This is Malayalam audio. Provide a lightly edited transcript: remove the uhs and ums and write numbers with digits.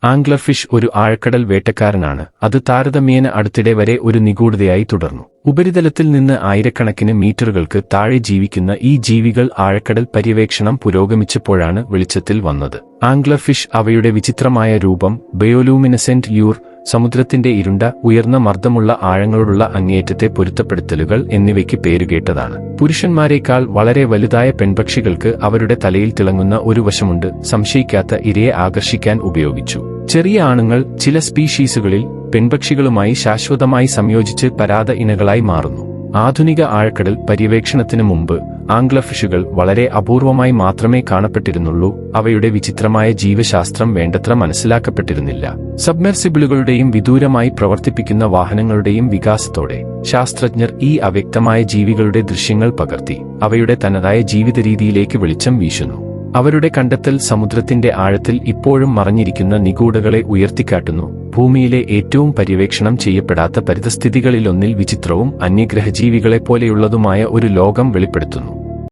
ആംഗ്ലർഫിഷ് ഒരു ആഴക്കടൽ വേട്ടക്കാരനാണ്. അത് താരതമ്യേന അടുത്തിടെ വരെ ഒരു നിഗൂഢതയായി തുടർന്നു. ഉപരിതലത്തിൽ നിന്ന് ആയിരക്കണക്കിന് മീറ്ററുകൾക്ക് താഴെ ജീവിക്കുന്ന ഈ ജീവികൾ ആഴക്കടൽ പര്യവേക്ഷണം പുരോഗമിച്ചപ്പോഴാണ് വെളിച്ചത്തിൽ വന്നത്. ആംഗ്ലർഫിഷ് അവയുടെ വിചിത്രമായ രൂപം, ബയോലൂമിനസെന്റ് യൂർ, സമുദ്രത്തിന്റെ ഇരുണ്ട ഉയർന്ന മർദ്ദമുള്ള ആഴങ്ങളോടുള്ള അങ്ങേയറ്റത്തെ പൊരുത്തപ്പെടുത്തലുകൾ എന്നിവയ്ക്ക് പേരുകേട്ടതാണ്. പുരുഷന്മാരെക്കാൾ വളരെ വലുതായ പെൺപക്ഷികൾക്ക് അവരുടെ തലയിൽ തിളങ്ങുന്ന ഒരു വശമുണ്ട്. സംശയിക്കാത്ത ഇരയെ ആകർഷിക്കാൻ ഉപയോഗിച്ചു. ചെറിയ ആണുങ്ങൾ ചില സ്പീഷീസുകളിൽ പെൺപക്ഷികളുമായി ശാശ്വതമായി സംയോജിച്ച് പരാത ഇണകളായി മാറുന്നു. ആധുനിക ആഴക്കടൽ പര്യവേക്ഷണത്തിനു മുമ്പ് ആംഗ്ലർഫിഷുകൾ വളരെ അപൂർവമായി മാത്രമേ കാണപ്പെട്ടിരുന്നുള്ളൂ. അവയുടെ വിചിത്രമായ ജീവശാസ്ത്രം വേണ്ടത്ര മനസ്സിലാക്കപ്പെട്ടിരുന്നില്ല. സബ്മെർസിബിളുകളുടെയും വിദൂരമായി പ്രവർത്തിപ്പിക്കുന്ന വാഹനങ്ങളുടെയും വികാസത്തോടെ ശാസ്ത്രജ്ഞർ ഈ അവ്യക്തമായ ജീവികളുടെ ദൃശ്യങ്ങൾ പകർത്തി അവയുടെ തനതായ ജീവിതരീതിയിലേക്ക് വെളിച്ചം വീശുന്നു. അവരുടെ കണ്ടെത്തൽ സമുദ്രത്തിന്റെ ആഴത്തിൽ ഇപ്പോഴും മറഞ്ഞിരിക്കുന്ന നിഗൂഢതകളെ ഉയർത്തിക്കാട്ടുന്നു. ഭൂമിയിലെ ഏറ്റവും പര്യവേക്ഷണം ചെയ്യപ്പെടാത്ത പരിതസ്ഥിതികളിലൊന്നിൽ വിചിത്രവും അന്യഗ്രഹജീവികളെപ്പോലെയുള്ളതുമായ ഒരു ലോകം വെളിപ്പെടുത്തുന്നു.